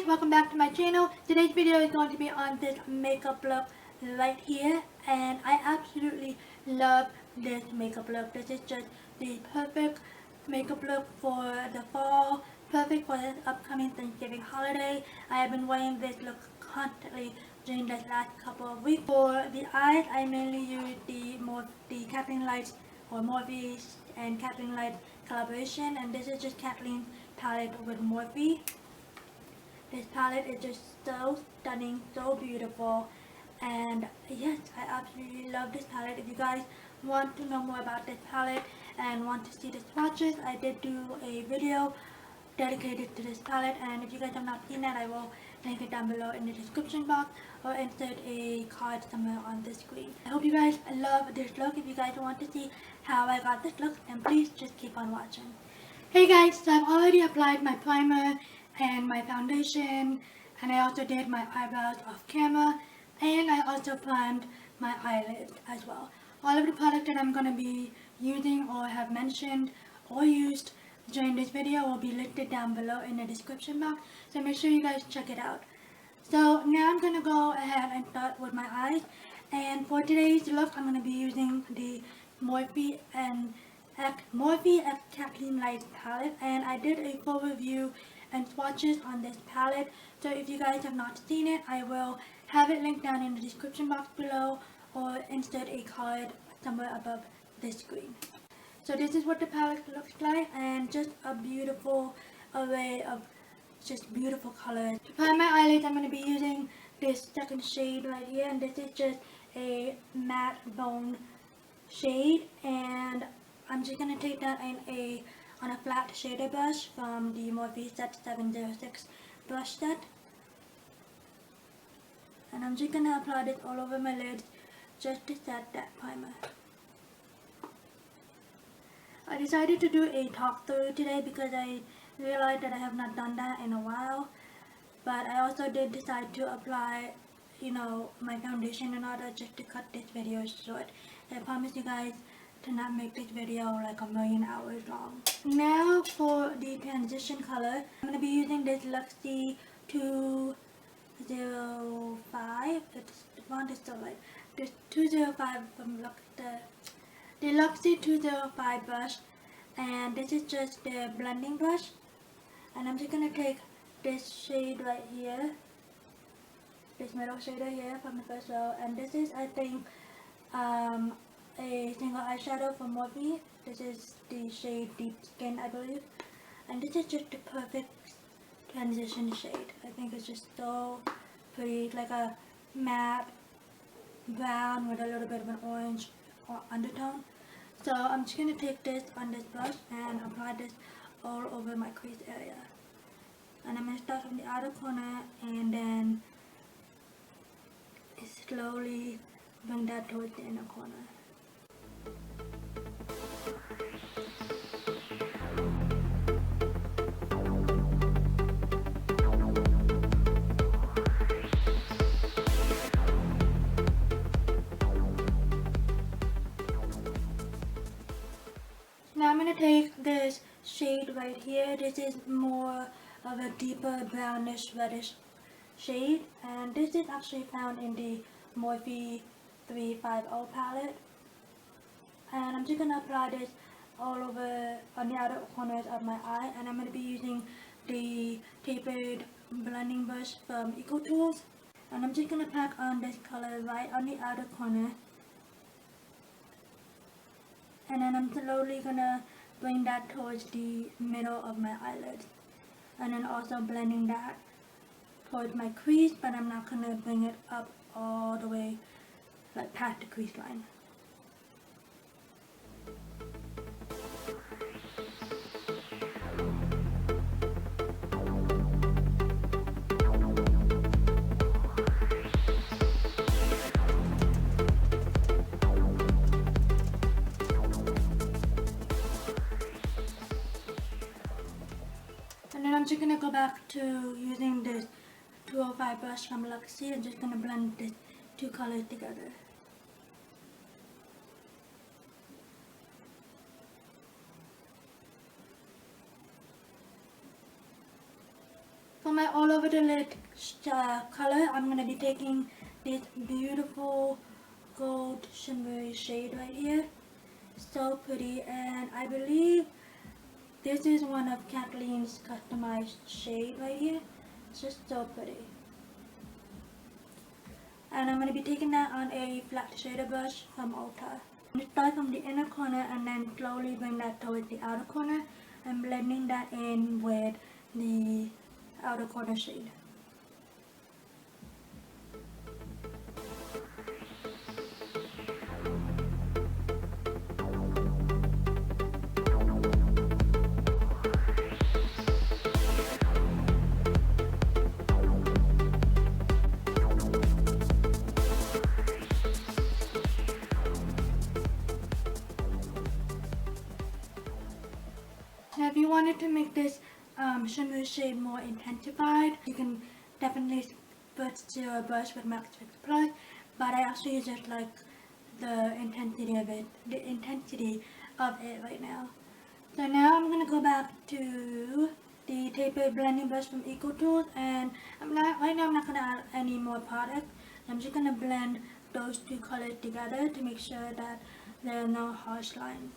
welcome back to my channel. Today's video is going to be on this makeup look right here, and I absolutely love this makeup look. This is just the perfect makeup look for the fall, perfect for the upcoming Thanksgiving holiday. I have been wearing this look constantly during the last couple of weeks. For the eyes, I mainly use the Kathleenlights or Morphe and Kathleenlights collaboration, and this is just Kathleen's palette with Morphe. This palette is just so stunning, so beautiful, and yes, I absolutely love this palette. If you guys want to know more about this palette and want to see the swatches, I did do a video dedicated to this palette, and if you guys have not seen that, I will link it down below in the description box or insert a card somewhere on the screen. I hope you guys love this look. If you guys want to see how I got this look, then please just keep on watching. Hey guys, so I've already applied my primer and my foundation, and I also did my eyebrows off camera, and I also primed my eyelids as well. All of the products that I'm going to be using or have mentioned or used during this video will be listed down below in the description box, so make sure you guys check it out. So now I'm going to go ahead and start with my eyes, and for today's look I'm going to be using the Morphe X Kathleenlights palette, and I did a full review and swatches on this palette, so if you guys have not seen it, I will have it linked down in the description box below or insert a card somewhere above this screen. So this is what the palette looks like, and just a beautiful array of just beautiful colors. To prime my eyelids, I'm going to be using this second shade right here, and this is just a matte bone shade, and I'm just going to take that on a flat shader brush from the Morphe Set 706 brush set, and I'm just going to apply this all over my lids just to set that primer. I decided to do a talk through today because I realized that I have not done that in a while, but I also did decide to apply my foundation in order just to cut this video short. I promise you guys to not make this video like a million hours long. Now for the transition color, I'm going to be using this Luxie 205. The font is still right. This 205 from the Luxie 205 brush, and this is just the blending brush, and I'm just going to take this shade right here, this middle shader here from the first row, and this is, I think, a single eyeshadow from Morphe. This is the shade Deep Skin, I believe, and this is just the perfect transition shade. I think it's just so pretty, like a matte brown with a little bit of an orange undertone. So I'm just going to take this on this brush and apply this all over my crease area, and I'm going to start from the outer corner and then slowly bring that towards the inner corner. Now I'm going to take this shade right here. This is more of a deeper brownish reddish shade, and this is actually found in the Morphe 350 palette, and I'm just going to apply this all over on the outer corners of my eye, and I'm going to be using the tapered blending brush from Eco Tools, and I'm just going to pack on this color right on the outer corner, and then I'm slowly going to bring that towards the middle of my eyelid, and then also blending that towards my crease, but I'm not going to bring it up all the way like past the crease line. And then I'm just going to go back to using this 205 brush from Luxie. I'm just going to blend these two colors together. my all over the lid color, I'm going to be taking this beautiful gold shimmery shade right here. So pretty, and I believe this is one of Kathleen's customized shade right here. It's just so pretty. And I'm going to be taking that on a flat shader brush from Ulta. I'm going to start from the inner corner and then slowly bring that towards the outer corner and blending that in with the outer corner shade. Now if you wanted to make this shimmer shade more intensified, you can definitely put your brush with Max Fix Plus, but I actually just like the intensity of it right now. So now I'm going to go back to the tapered blending brush from Eco Tools, and right now I'm not going to add any more product. I'm just going to blend those two colors together to make sure that there are no harsh lines.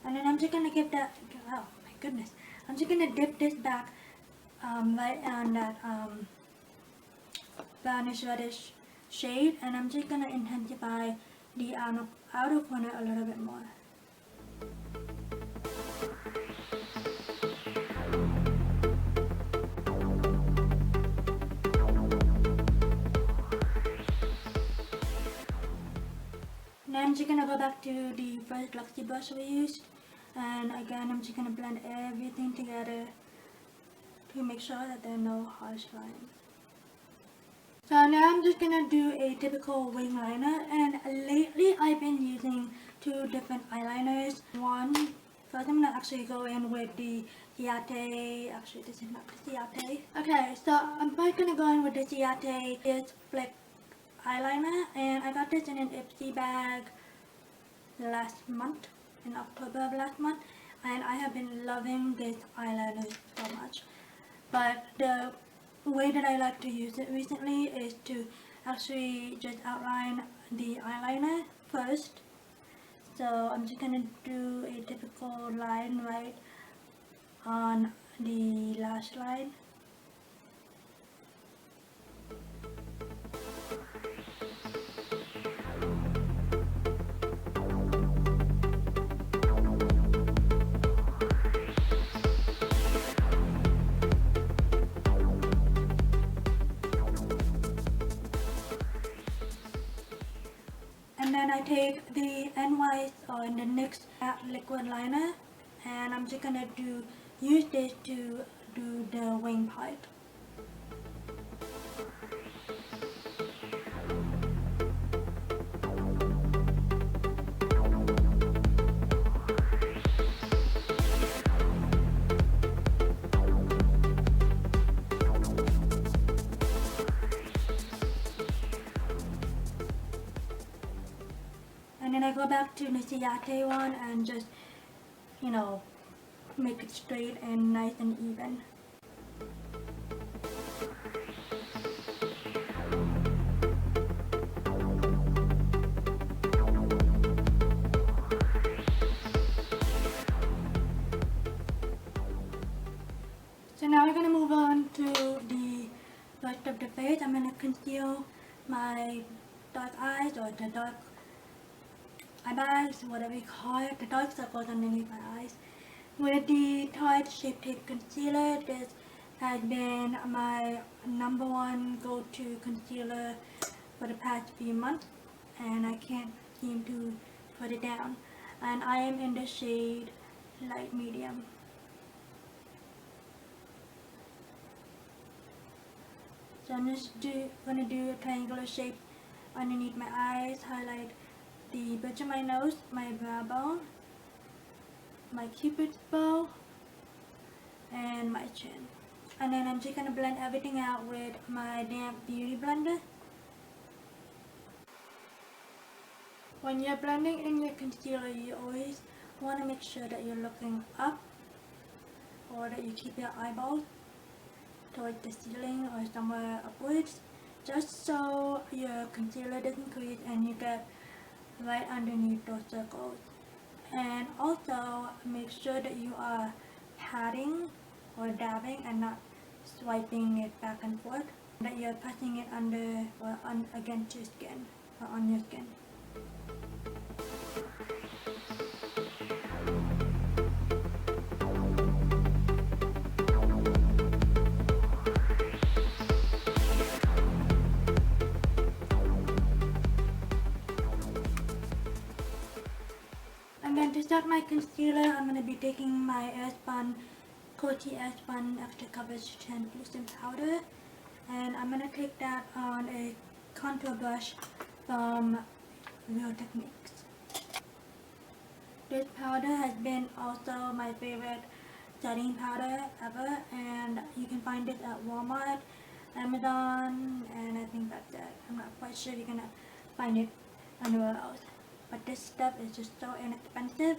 And then I'm just going to give that, oh my goodness, I'm just going to dip this back right on that brownish reddish shade, and I'm just going to intensify the outer corner a little bit more. Now I'm just going to go back to the first Luxie brush we used, and again I'm just going to blend everything together to make sure that there are no harsh lines. So now I'm just going to do a typical wing liner, and lately I've been using two different eyeliners. First I'm going to actually go in with the Ciate, actually this is not the Ciate. Okay, so I'm first going to go in with the Ciate Flick eyeliner, and I got this in an Ipsy bag last month, in October of last month, and I have been loving this eyeliner so much. But the way that I like to use it recently is to actually just outline the eyeliner first. So I'm just going to do a typical line right on the lash line. And then I take the NY's or the NYX matte liquid liner, and I'm just gonna use this to do the wing part. And then I go back to the Ciate one and just, you know, make it straight and nice and even. So now we're going to move on to the rest of the face. I'm going to conceal my dark eyes, or the dark eye bags, whatever you call it, the dark circles underneath my eyes, with the Tarte Shape Tape Concealer. This has been my #1 go-to concealer for the past few months, and I can't seem to put it down. And I am in the shade light medium. So I'm just going to do a triangular shape underneath my eyes, highlight the bridge of my nose, my brow bone, my cupid's bow, and my chin. And then I'm just going to blend everything out with my damp beauty blender. When you're blending in your concealer, you always want to make sure that you're looking up, or that you keep your eyeballs towards the ceiling or somewhere upwards, just so your concealer doesn't crease and you get right underneath those circles. And also make sure that you are patting or dabbing and not swiping it back and forth, that you're pressing it under or against your skin or on your skin. And then to start my concealer, I'm going to be taking my Coty Airspun Extra Coverage Translucent Powder, and I'm going to take that on a contour brush from Real Techniques. This powder has been also my favorite setting powder ever, and you can find it at Walmart, Amazon, and I think that's it. I'm not quite sure you're going to find it anywhere else. But this stuff is just so inexpensive.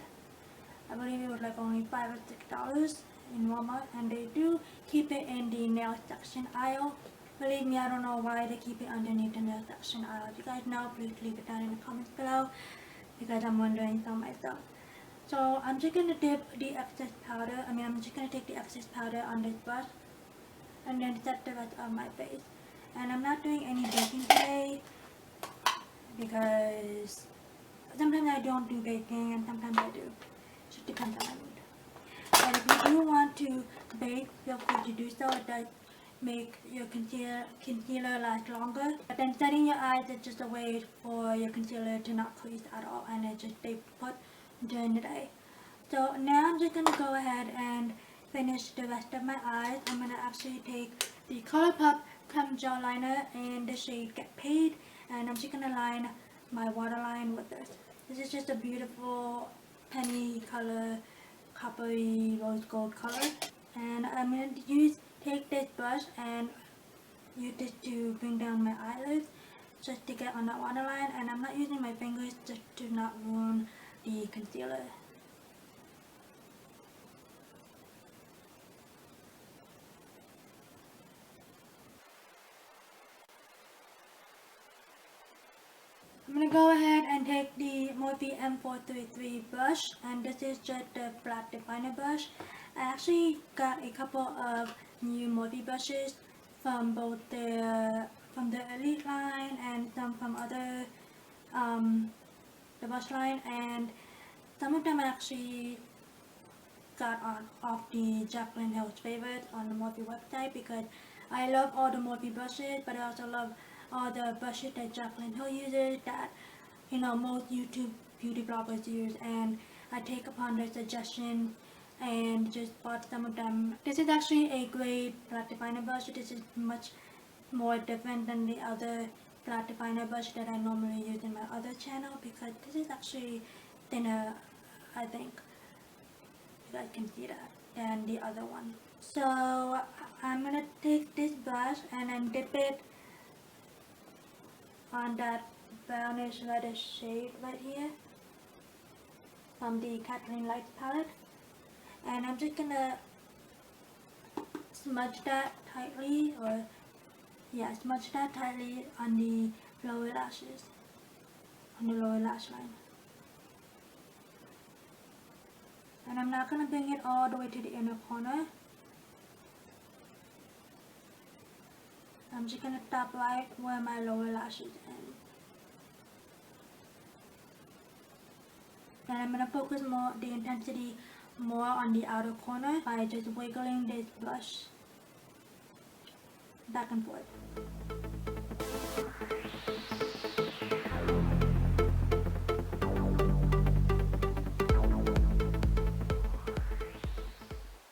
I believe it was like only $5 or $6 in Walmart, and they do keep it in the nail section aisle. Believe me, I don't know why they keep it underneath the nail section aisle. If you guys know, please leave it down in the comments below, because I'm wondering so myself. So I'm just gonna dip the excess powder. I'm just gonna take the excess powder on this brush and then set the rest of my face. And I'm not doing any baking today because sometimes I don't do baking and sometimes I do. It just depends on my mood. But if you do want to bake, feel free to do so. It does make your concealer last longer. But then setting your eyes is just a way for your concealer to not crease at all, and it just stay put during the day. So now I'm just going to go ahead and finish the rest of my eyes. I'm going to actually take the Colourpop Crème Gel Liner in the shade Get Paid, and I'm just going to line my waterline with this. This is just a beautiful penny color, coppery rose gold color. And I'm going to take this brush and use this to bring down my eyelids just to get on that waterline, and I'm not using my fingers just to not ruin the concealer. I'm going to go ahead and take the Morphe M433 brush, and this is just a flat definer brush. I actually got a couple of new Morphe brushes from both the Elite line and some from other the brush line, and some of them I actually got off the Jaclyn Hill's favorites on the Morphe website, because I love all the Morphe brushes, but I also love all the brushes that Jaclyn Hill uses that most YouTube beauty bloggers use, and I take upon their suggestions and just bought some of them. This is actually a great flat definer brush. This is much more different than the other flat definer brush that I normally use in my other channel, because this is actually thinner, I think. You guys can see that, than the other one. So I'm gonna take this brush and then dip it on that brownish reddish shade right here from the Kathleenlights palette, and I'm just gonna smudge that tightly, smudge that tightly on the lower lashes, on the lower lash line. And I'm not gonna bring it all the way to the inner corner. I'm just gonna stop right where my lower lashes end. And I'm gonna focus the intensity more on the outer corner by just wiggling this brush back and forth.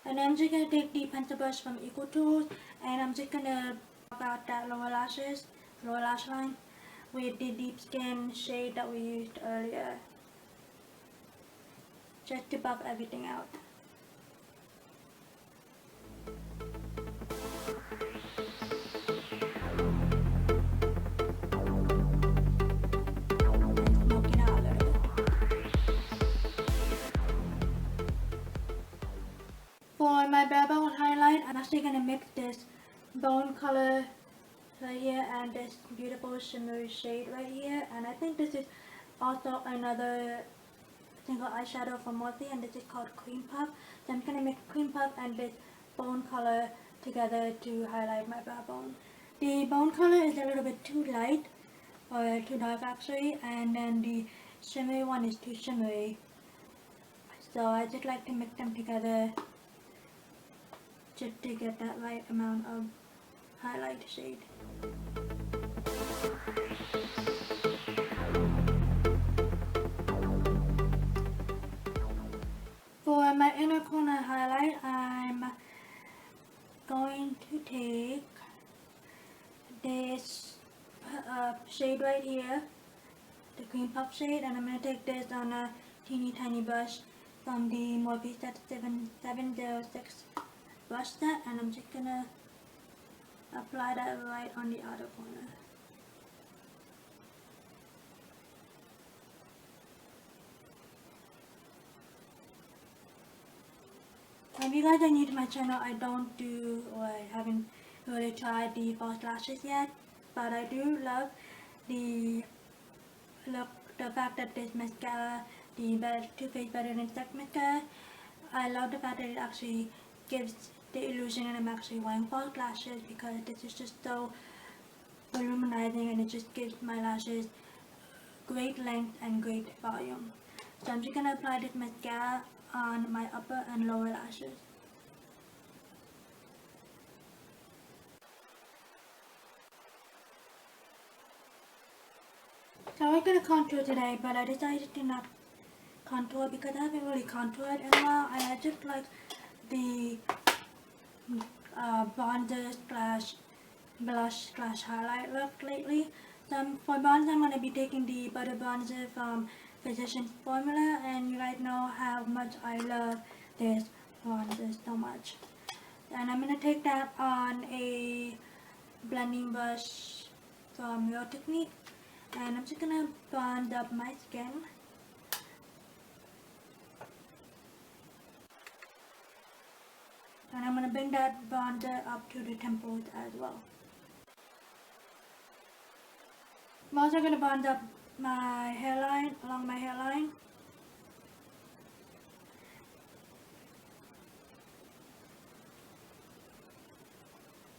And I'm just gonna take the pencil brush from Equal Tools, and I'm just gonna block out that lower lash line with the deep skin shade that we used earlier, just to buff everything out. actually gonna mix this bone color right here and this beautiful shimmery shade right here, and I think this is also another single eyeshadow from Morphe, and this is called Cream Puff. So I'm gonna mix Cream Puff and this bone color together to highlight my brow bone. The bone color is a little bit too light, or too dark actually, and then the shimmery one is too shimmery. So I just like to mix them together just to get that right amount of highlight shade. For my inner corner highlight, I'm going to take this shade right here, the Cream Puff shade, and I'm going to take this on a teeny tiny brush from the Morphe Set 706 brush set, and I'm just going to apply that right on the outer corner. If you guys are new to my channel, I don't do, or I haven't really tried the false lashes yet, but I do love the look, the fact that this mascara, the Too Faced Better Than Sex mascara, I love the fact that it actually gives the illusion that I'm actually wearing false lashes, because this is just so voluminizing and it just gives my lashes great length and great volume. So I'm just going to apply this mascara on my upper and lower lashes. So I was going to contour today, but I decided to not contour because I haven't really contoured in a while, and I just like the bronzer slash blush slash highlight look lately. So for bronzer, I'm going to be taking the Butter Bronzer from Physicians Formula, and you guys know how much I love this bronzer so much. And I'm going to take that on a blending brush from Real Technique, and I'm just going to bronze up my skin. And I'm going to bring that bronzer up to the temples as well. I'm also going to bronze up my hairline, along my hairline.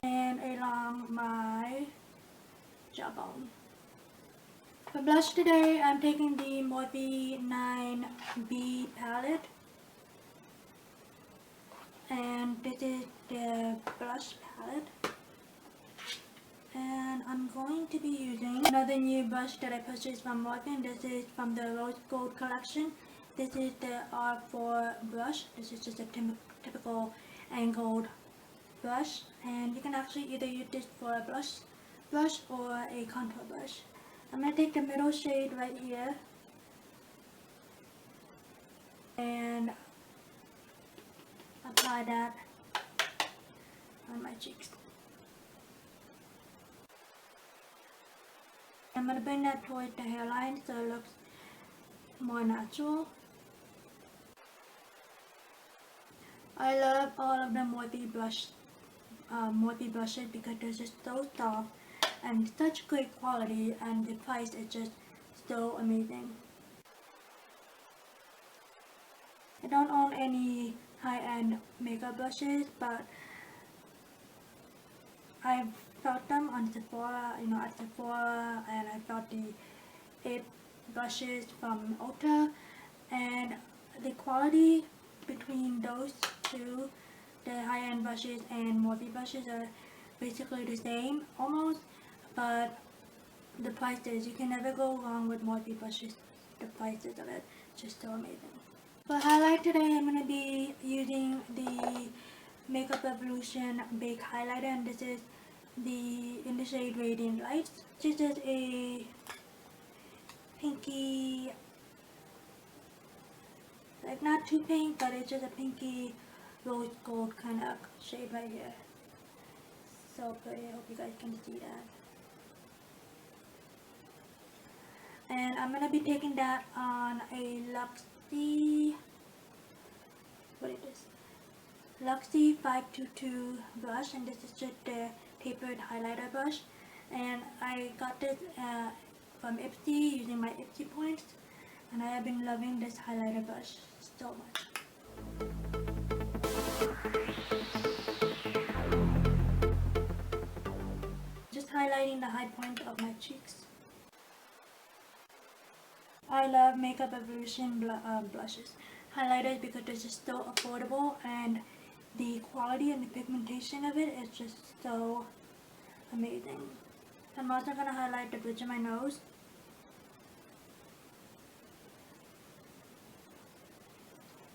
And along my jawbone. For blush today, I'm taking the Morphe 9B palette. And this is the blush palette. And I'm going to be using another new brush that I purchased from Morphe, and this is from the Rose Gold collection. This is the R4 brush. This is just a typical angled brush, and you can actually either use this for a brush or a contour brush. I'm going to take the middle shade right here and apply that on my cheeks. I'm going to bring that towards the hairline so it looks more natural. I love all of the Morphe brushes because they're just so soft and such great quality, and the price is just so amazing. I don't own any high-end makeup brushes, but I've felt them on Sephora, at Sephora, and I felt the 8 brushes from Ulta, and the quality between those two, the high-end brushes and Morphe brushes, are basically the same almost, but the prices, you can never go wrong with Morphe brushes. The prices of it, just so amazing. For highlight today, I'm going to be using the Makeup Revolution Bake Highlighter, and this is in the shade Radiant Lights. This is a pinky, like not too pink, but it's just a pinky rose gold kind of shade right here. So pretty, I hope you guys can see that. And I'm going to be taking that on a Luxie, what is this? Luxie 522 brush, and this is just the tapered highlighter brush, and I got this from Ipsy using my Ipsy points, and I have been loving this highlighter brush so much. Just highlighting the high point of my cheeks. I love Makeup Evolution blushes, highlighters, because they're just so affordable, and the quality and the pigmentation of it is just so amazing. I'm also going to highlight the bridge of my nose.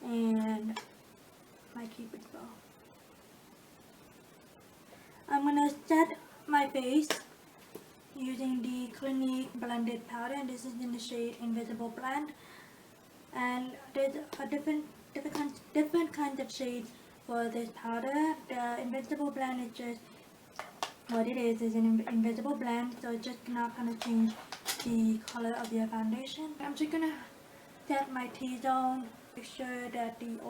And my cupid's bow. I'm going to set my face using the Clinique blended powder, and this is in the shade Invisible Blend. And there's a different kinds of shades for this powder. The Invisible Blend is just what it is an invisible blend, so it's just not going to change the color of your foundation. I'm just going to set my T-zone, make sure that the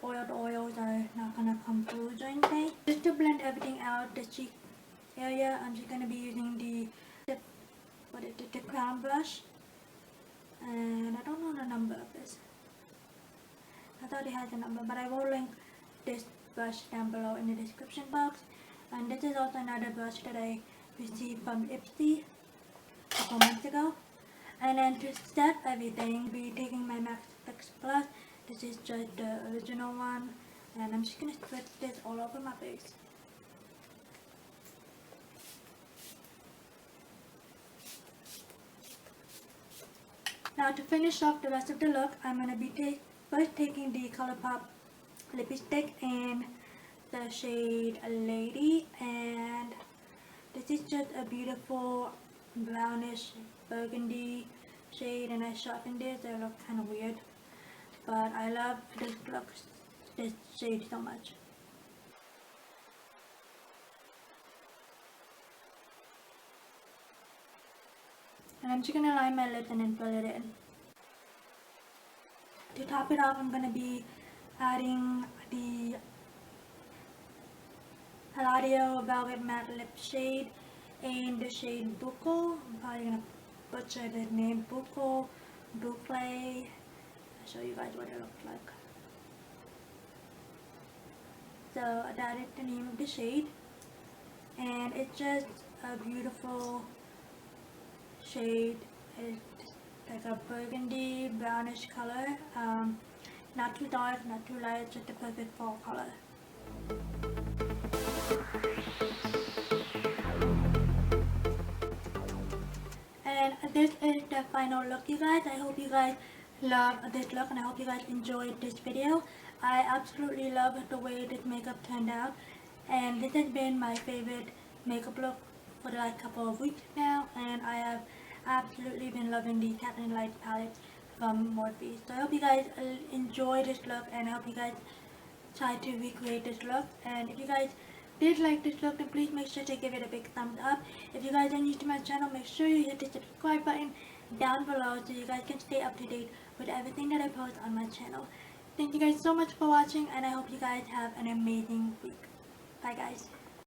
oiled oils are not going to come through during the day. Just to blend everything out, the cheek area, I'm just going to be using the Crème brush, and I don't know the number of this. I thought it had a number, but I will link this brush down below in the description box. And this is also another brush that I received from Ipsy a couple months ago. And then to set everything, I'll be taking my MAC Fix Plus. This is just the original one, and I'm just going to spread this all over my face. Now to finish off the rest of the look, I'm going to be first taking the Colourpop lipstick in the shade Lady, and this is just a beautiful brownish burgundy shade, and I sharpened it so it looks kind of weird, but I love this shade so much. And I'm just going to line my lips and then fill it in. To top it off, I'm going to be adding the Palladio Velvet Matte Lip Shade in the shade Bucco. I'm probably going to butcher the name, Bucco, Boucle. I'll show you guys what it looks like. So that is the name of the shade, and it's just a beautiful shade. It's like a burgundy brownish color, not too dark, not too light, just the perfect fall color. And this is the final look, you guys. I hope you guys love this look, and I hope you guys enjoyed this video. I absolutely love the way this makeup turned out, and this has been my favorite makeup look for the last couple of weeks now, and I have absolutely been loving the Kathleenlights palette from Morphe. So I hope you guys enjoy this look, and I hope you guys try to recreate this look. And if you guys did like this look, then please make sure to give it a big thumbs up. If you guys are new to my channel, make sure you hit the subscribe button down below so you guys can stay up to date with everything that I post on my channel. Thank you guys so much for watching, and I hope you guys have an amazing week. Bye guys.